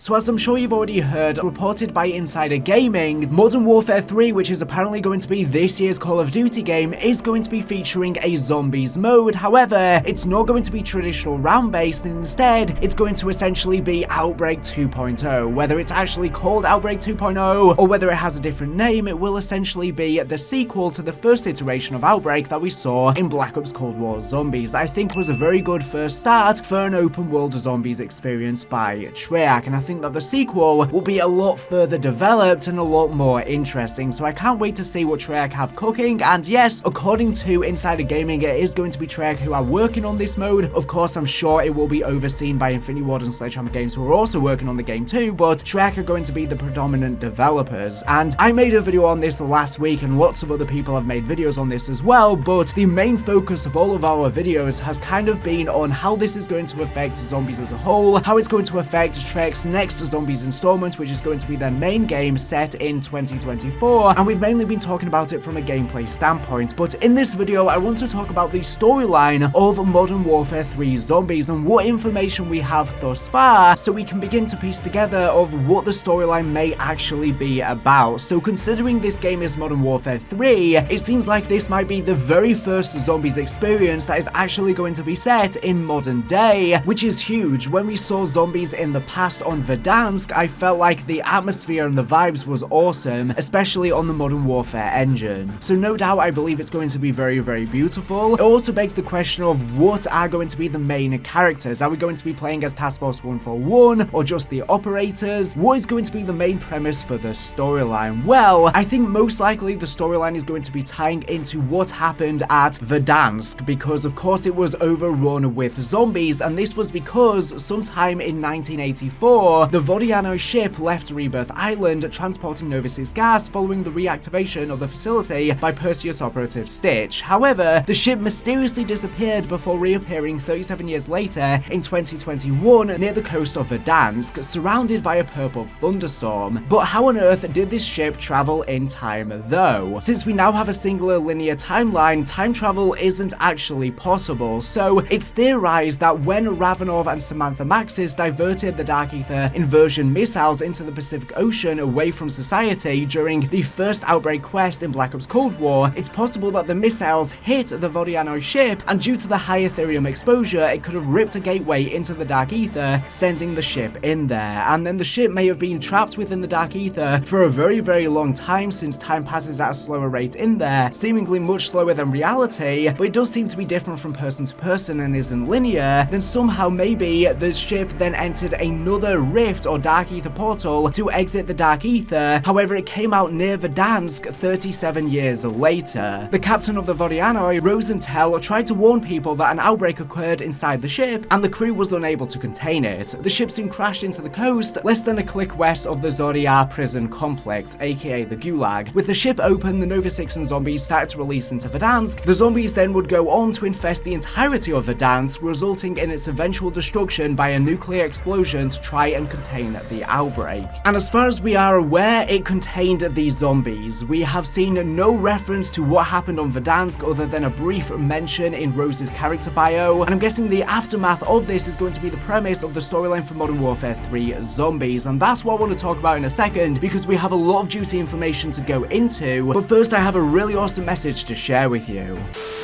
So as I'm sure you've already heard, reported by Insider Gaming, Modern Warfare 3, which is apparently going to be this year's Call of Duty game, is going to be featuring a zombies mode. However, it's not going to be traditional round-based, and instead, it's going to essentially be Outbreak 2.0. Whether it's actually called Outbreak 2.0, or whether it has a different name, it will essentially be the sequel to the first iteration of Outbreak that we saw in Black Ops Cold War Zombies, that I think was a very good first start for an open world zombies experience by Treyarch, and I think that the sequel will be a lot further developed and a lot more interesting, so I can't wait to see what Treyarch have cooking. And yes, according to Insider Gaming, it is going to be Treyarch who are working on this mode. Of course, I'm sure it will be overseen by Infinity Ward and Sledgehammer Games, who are also working on the game too, but Treyarch are going to be the predominant developers. And I made a video on this last week, and lots of other people have made videos on this as well, but the main focus of all of our videos has kind of been on how this is going to affect zombies as a whole, how it's going to affect Treyarch's next Zombies installment, which is going to be their main game set in 2024, and we've mainly been talking about it from a gameplay standpoint. But in this video, I want to talk about the storyline of Modern Warfare 3 Zombies and what information we have thus far, so we can begin to piece together of what the storyline may actually be about. So considering this game is Modern Warfare 3, it seems like this might be the very first Zombies experience that is actually going to be set in modern day, which is huge. When we saw Zombies in the past on Verdansk, I felt like the atmosphere and the vibes was awesome, especially on the Modern Warfare engine. So no doubt I believe it's going to be very, very beautiful. It also begs the question of what are going to be the main characters. Are we going to be playing as Taskforce 141 or just the operators? What is going to be the main premise for the storyline? Well, I think most likely the storyline is going to be tying into what happened at Verdansk, because of course it was overrun with zombies, and this was because sometime in 1984, the Verdansk ship left Rebirth Island transporting Novis's gas following the reactivation of the facility by Perseus operative Stitch. However, the ship mysteriously disappeared before reappearing 37 years later in 2021 near the coast of Verdansk, surrounded by a purple thunderstorm. But how on earth did this ship travel in time though? Since we now have a singular linear timeline, time travel isn't actually possible, so it's theorized that when Ravenov and Samantha Maxis diverted the Dark Ether inversion missiles into the Pacific Ocean away from society during the first Outbreak quest in Black Ops Cold War, it's possible that the missiles hit the Verdansk ship, and due to the high Ethereum exposure, it could have ripped a gateway into the Dark Ether, sending the ship in there. And then the ship may have been trapped within the Dark Ether for a very, very long time, since time passes at a slower rate in there, seemingly much slower than reality, but it does seem to be different from person to person and isn't linear. Then somehow maybe the ship then entered another rift or Dark Ether portal to exit the Dark Ether. However, it came out near Verdansk 37 years later. The captain of the Verdansk, Rosenthal, tried to warn people that an outbreak occurred inside the ship, and the crew was unable to contain it. The ship soon crashed into the coast, less than a click west of the Zoria prison complex, aka the Gulag. With the ship open, the Nova 6 and zombies started to release into Verdansk. The zombies then would go on to infest the entirety of Verdansk, resulting in its eventual destruction by a nuclear explosion to try and contain the outbreak. And as far as we are aware, it contained the zombies. We have seen no reference to what happened on Verdansk other than a brief mention in Rose's character bio, and I'm guessing the aftermath of this is going to be the premise of the storyline for Modern Warfare 3 Zombies, and that's what I want to talk about in a second, because we have a lot of juicy information to go into. But first, I have a really awesome message to share with you.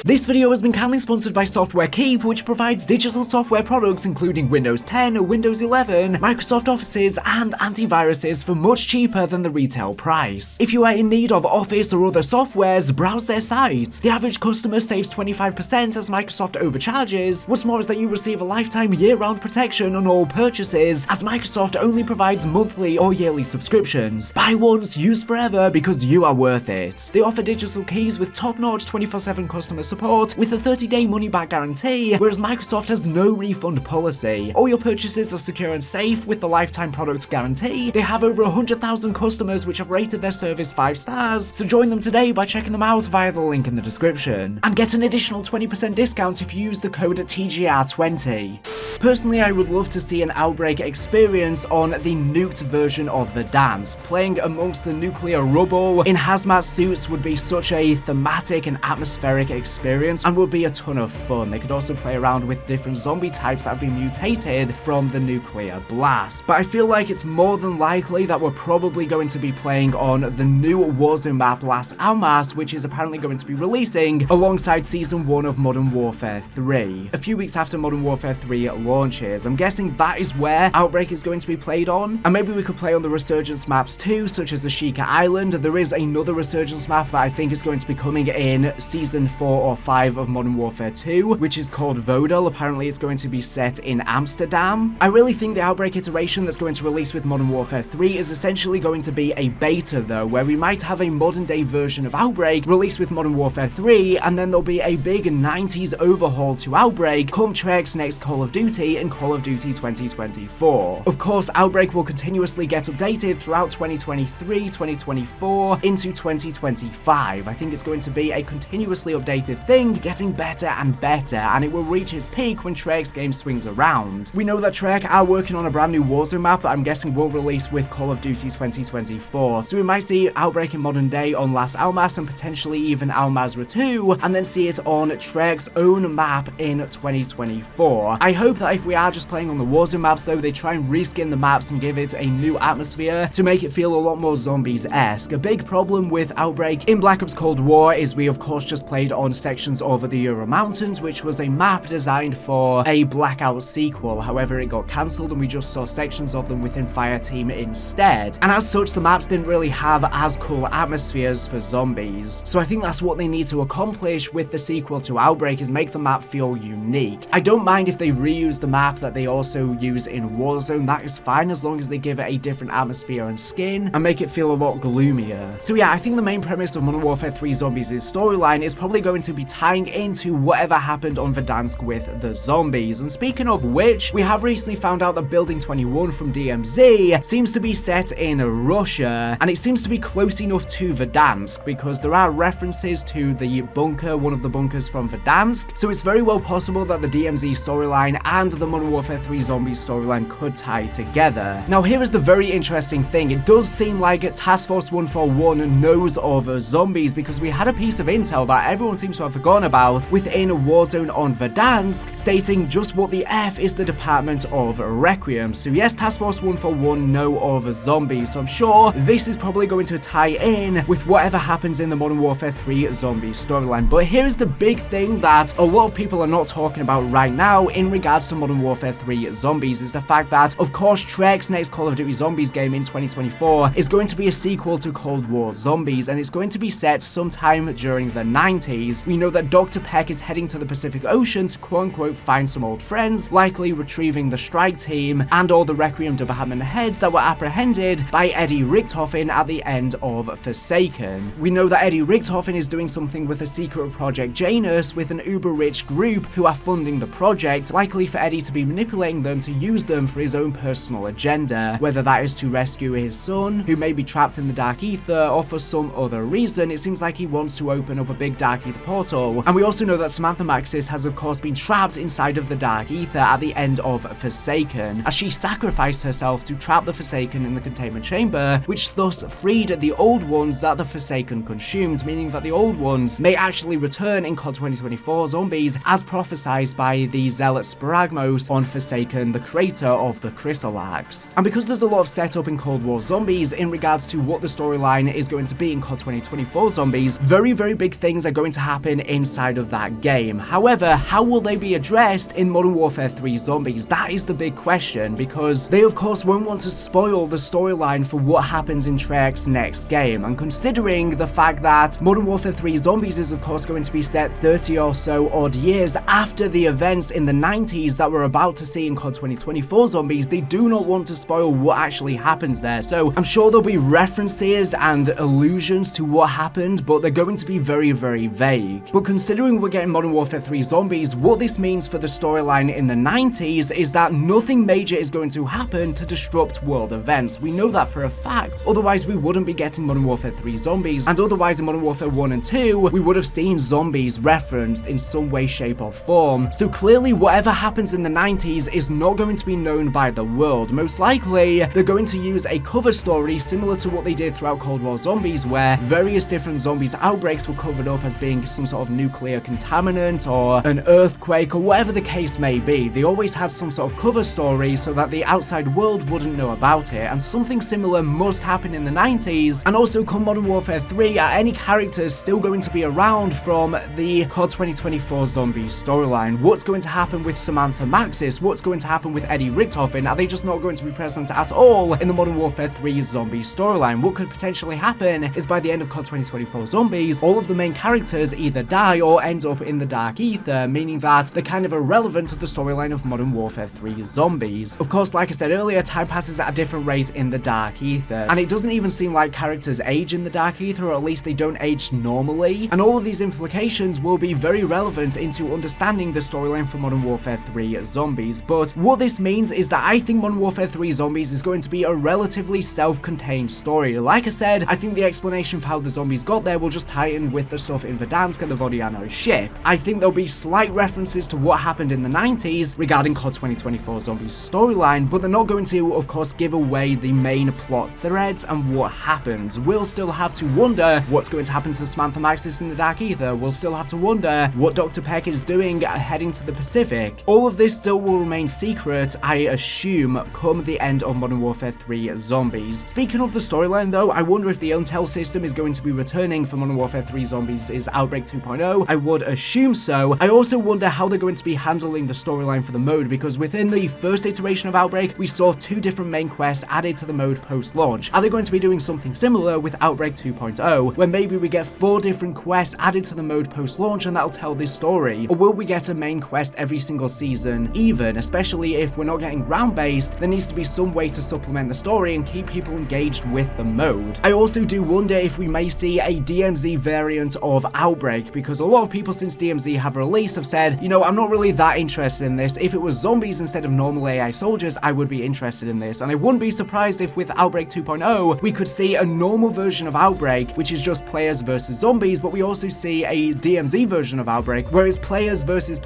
This video has been kindly sponsored by Software Keep, which provides digital software products including Windows 10, Windows 11, Microsoft Offices, and antiviruses for much cheaper than the retail price. If you are in need of Office or other softwares, browse their site. The average customer saves 25% as Microsoft overcharges. What's more is that you receive a lifetime year-round protection on all purchases, as Microsoft only provides monthly or yearly subscriptions. Buy once, use forever, because you are worth it. They offer digital keys with top-notch 24/7 customer support with a 30-day money-back guarantee, whereas Microsoft has no refund policy. All your purchases are secure and safe with the lifetime product guarantee. They have over 100,000 customers which have rated their service 5 stars, so join them today by checking them out via the link in the description. And get an additional 20% discount if you use the code TGR20. Personally, I would love to see an Outbreak experience on the nuked version of Verdansk. Playing amongst the nuclear rubble in hazmat suits would be such a thematic and atmospheric experience and would be a ton of fun. They could also play around with different zombie types that have been mutated from the nuclear blast. Almas. But I feel like it's more than likely that we're probably going to be playing on the new Warzone map Las Almas, which is apparently going to be releasing alongside Season 1 of Modern Warfare 3, a few weeks after Modern Warfare 3 launches. I'm guessing that is where Outbreak is going to be played on, and maybe we could play on the Resurgence maps too, such as Ashika Island. There is another Resurgence map that I think is going to be coming in Season 4 or 5 of Modern Warfare 2, which is called Vodal. Apparently it's going to be set in Amsterdam. I really think the Outbreak iteration that's going to release with Modern Warfare 3 is essentially going to be a beta though, where we might have a modern day version of Outbreak released with Modern Warfare 3, and then there'll be a big 90s overhaul to Outbreak come Treyarch's next Call of Duty and Call of Duty 2024. Of course, Outbreak will continuously get updated throughout 2023, 2024, into 2025. I think it's going to be a continuously updated thing, getting better and better, and it will reach its peak when Treyarch's game swings around. We know that Treyarch are working on a brand new Warzone map that I'm guessing will release with Call of Duty 2024, so we might see Outbreak in modern day on Las Almas and potentially even MWIII 2, and then see it on Treyarch's own map in 2024. I hope that if we are just playing on the Warzone maps though, they try and reskin the maps and give it a new atmosphere to make it feel a lot more Zombies-esque. A big problem with Outbreak in Black Ops Cold War is we of course just played on sections over the Ural Mountains, which was a map designed for a Blackout sequel. However, it got cancelled and we just saw sections of them within Fireteam instead. And as such, the maps didn't really have as cool atmospheres for zombies. So I think that's what they need to accomplish with the sequel to Outbreak, is make the map feel unique. I don't mind if they reuse the map that they also use in Warzone, that is fine as long as they give it a different atmosphere and skin and make it feel a lot gloomier. So yeah, I think the main premise of Modern Warfare 3 Zombies' storyline is probably going to be tying into whatever happened on Verdansk with the zombies. And speaking of which, we have recently found out that Building 21 from DMZ seems to be set in Russia, and it seems to be close enough to Verdansk because there are references to the bunker, one of the bunkers from Verdansk, so it's very well possible that the DMZ storyline and the Modern Warfare 3 Zombies storyline could tie together. Now here is the very interesting thing, it does seem like Taskforce 141 knows of zombies because we had a piece of intel that everyone seems to have forgotten about within Warzone on Verdansk, stating just what the F is the department of Requiem. So yes, Taskforce 141 know of zombies, so I'm sure this is probably going to tie in with whatever happens in the Modern Warfare 3 Zombies storyline. But here's the big thing that a lot of people are not talking about right now in regards to Modern Warfare 3 Zombies, is the fact that, of course, Treyarch's next Call of Duty Zombies game in 2024 is going to be a sequel to Cold War Zombies, and it's going to be set sometime during the 90s. We know that Dr. Peck is heading to the Pacific Ocean to quote-unquote find some old friends, likely retrieving the strike team and all the Requiem department heads that were apprehended by Eddie Richtofen at the end of Forsaken. We know that Eddie Richtofen is doing something with a secret Project Janus with an uber-rich group who are funding the project, likely for Eddie to be manipulating them to use them for his own personal agenda, whether that is to rescue his son, who may be trapped in the Dark Ether, or for some other reason. It seems like he wants to open up a big Dark Ether portal. And we also know that Samantha Maxis has of course been trapped inside of the Dark Ether at the end of Forsaken, as she sacrificed herself to trap the Forsaken in the containment chamber, which thus freed the old ones that the Forsaken consumed, meaning that the old ones may actually return in COD 2024 Zombies as prophesied by the Zealot Spragmos on Forsaken, the creator of the Chrysalax. And because there's a lot of setup in Cold War Zombies in regards to what the storyline is going to be in COD 2024 Zombies, very big things are going to happen inside of that game. However, how will they be addressed in Modern Warfare 3 Zombies? That is the big question, because they of course won't want to spoil the storyline for what happens in Treyarch's next game. And considering the fact that Modern Warfare 3 Zombies is of course going to be set 30 or so odd years after the events in the 90s that we're about to see in COD 2024 Zombies, they do not want to spoil what actually happens there. So I'm sure there'll be references and allusions to what happened, but they're going to be very vague. But considering we're getting Modern Warfare 3 Zombies, what this means for the storyline in the 90s is that nothing major is going to happen to disrupt world events. We know that for a fact, otherwise we wouldn't be getting Modern Warfare 3 Zombies, and otherwise in Modern Warfare 1 and 2 we would have seen zombies referenced in some way, shape or form. So clearly whatever happens in the 90s is not going to be known by the world. Most likely they're going to use a cover story similar to what they did throughout Cold War Zombies, where various different zombies outbreaks were covered up as being some sort of nuclear contaminant or an earthquake or whatever the case may be. They always had some sort of cover story so that the the outside world wouldn't know about it, and something similar must happen in the 90s. And also come Modern Warfare 3, are any characters still going to be around from the COD 2024 Zombies storyline? What's going to happen with Samantha Maxis? What's going to happen with Eddie Richtofen? Are they just not going to be present at all in the Modern Warfare 3 Zombies storyline? What could potentially happen is by the end of COD 2024 Zombies, all of the main characters either die or end up in the dark ether, meaning that they're kind of irrelevant to the storyline of Modern Warfare 3 Zombies. Of course, like I said earlier, time passes at a different rate in the dark ether, and it doesn't even seem like characters age in the dark ether, or at least they don't age normally, and all of these implications will be very relevant into understanding the storyline for Modern Warfare 3 Zombies. But what this means is that I think Modern Warfare 3 Zombies is going to be a relatively self-contained story. Like I said, I think the explanation for how the zombies got there will just tie in with the stuff in Verdansk and the Verdansk ship. I think there'll be slight references to what happened in the 90s regarding COD 2024 Zombies storyline, but they're not going to, of course, give away the main plot threads and what happens. We'll still have to wonder what's going to happen to Samantha Maxis in the dark ether. We'll still have to wonder what Dr. Peck is doing heading to the Pacific. All of this still will remain secret, I assume, come the end of Modern Warfare 3 Zombies. Speaking of the storyline though, I wonder if the intel system is going to be returning for Modern Warfare 3 Zombies is Outbreak 2.0. I would assume so. I also wonder how they're going to be handling the storyline for the mode, because within the first iteration of Outbreak, we saw 2 different main quests added to the mode post-launch. Are they going to be doing something similar with Outbreak 2.0, where maybe we get 4 different quests added to the mode post-launch and that'll tell this story? Or will we get a main quest every single season even, especially if we're not getting round-based? There needs to be some way to supplement the story and keep people engaged with the mode. I also do wonder if we may see a DMZ variant of Outbreak, because a lot of people since DMZ have released have said, you know, I'm not really that interested in this. If it was zombies instead of normal AI soldiers, I would be interested in this. And I wouldn't be surprised if with Outbreak 2.0, we could see a normal version of Outbreak, which is just players versus zombies, but we also see a DMZ version of Outbreak, where it's players versus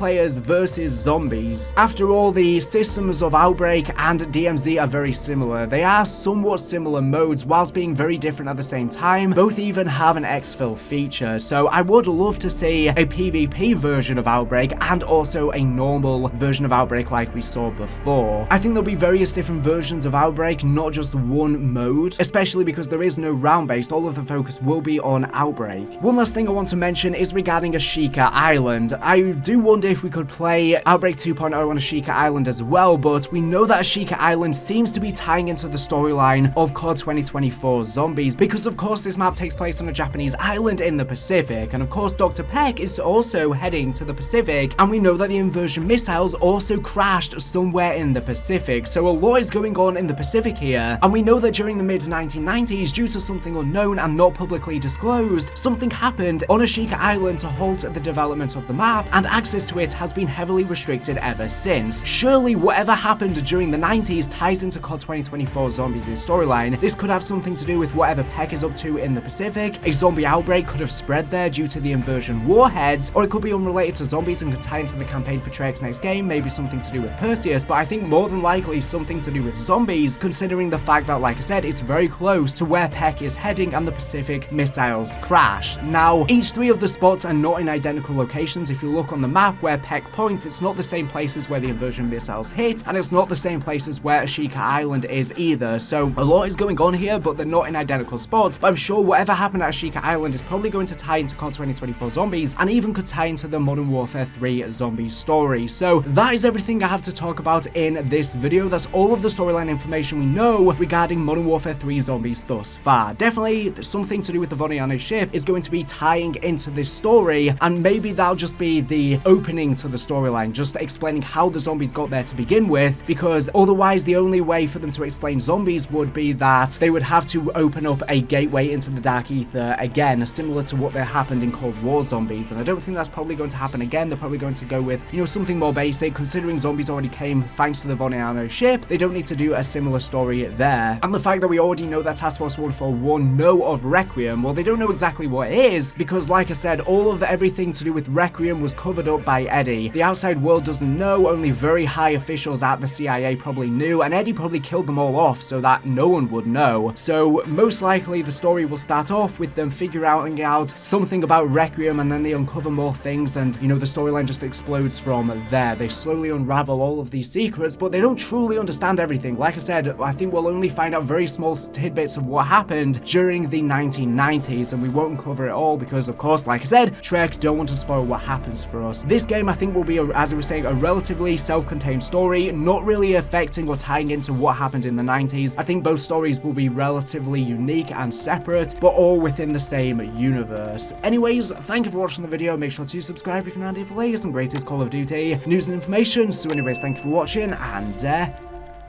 zombies. After all, the systems of Outbreak and DMZ are very similar. They are somewhat similar modes, whilst being very different at the same time. Both even have an exfil feature, so I would love to see a PvP version of Outbreak and also a normal version of Outbreak like we saw before. I think there'll be various different versions of Outbreak, not just one mode, especially because there is no round-based. All of the focus will be on Outbreak. One last thing I want to mention is regarding Ashika Island. I do wonder if we could play Outbreak 2.0 on Ashika Island as well, but we know that Ashika Island seems to be tying into the storyline of COD 2024 Zombies, because of course this map takes place on a Japanese island in the Pacific, and of course Dr. Peck is also heading to the Pacific, and we know that the inversion missiles also crashed somewhere in the Pacific, so a lot is going on in the Pacific here, and we know that during the mid-1990s, due to something unknown and not publicly disclosed, something happened on Ashika Island to halt the development of the map, and access to it has been heavily restricted ever since. Surely whatever happened during the 90s ties into COD 2024 Zombies' storyline. This could have something to do with whatever Peck is up to in the Pacific. A zombie outbreak could have spread there due to the inversion warheads, or it could be unrelated to zombies and could tie into the campaign for Treyarch's next game, maybe something to do with Perseus, but I think more than likely something to do with zombies, considering the fact that, like I said, it's very close to where Peck is heading and the Pacific missiles crash. Now, each 3 of the spots are not in identical locations. If you look on the map where Peck points, it's not the same places where the inversion missiles hit, and it's not the same places where Ashika Island is either, so a lot is going on here, but they're not in identical spots. But I'm sure whatever happened at Ashika Island is probably going to tie into COD 2024 Zombies, and even could tie into the Modern Warfare 3 Zombies story. So that is everything I have to talk about in this video. That's all of the storyline information we know regarding Modern Warfare 3 Zombies thus far. Definitely something to do with the Verdansk ship is going to be tying into this story, and maybe that'll just be the opening to the storyline, just explaining how the zombies got there to begin with, because otherwise the only way for them to explain zombies would be that they would have to open up a gateway into the dark ether again, similar to what happened in Cold War Zombies, and I don't think that's probably going to happen again. They're probably going to go with, you know, something more basic, considering zombies already came thanks to the Verdansk ship. They don't need to do a similar story there, and the fact that we already know that Taskforce 141 know of Requiem, well, they don't know exactly what it is, because like I said, all of everything to do with Requiem was covered up by Eddie. The outside world doesn't know, only very high officials at the CIA probably knew, and Eddie probably killed them all off so that no one would know. So most likely the story will start off with them figuring out something about Requiem, and then they uncover more things, and you know, the storyline just explodes from there. They slowly unravel all of these secrets, but they don't truly understand everything. Like I said, I think we'll only find out very small tidbits of what happened during the 1990s, and we won't cover it all because, of course, like I said, Treyarch don't want to spoil what happens for us. This game, I think, will be, as I was saying, a relatively self-contained story, not really affecting or tying into what happened in the 90s. I think both stories will be relatively unique and separate, but all within the same universe. Anyways, thank you for watching the video. Make sure to subscribe if you're not here for the latest and greatest Call of Duty news and information. So anyways, thank you for watching, and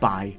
bye.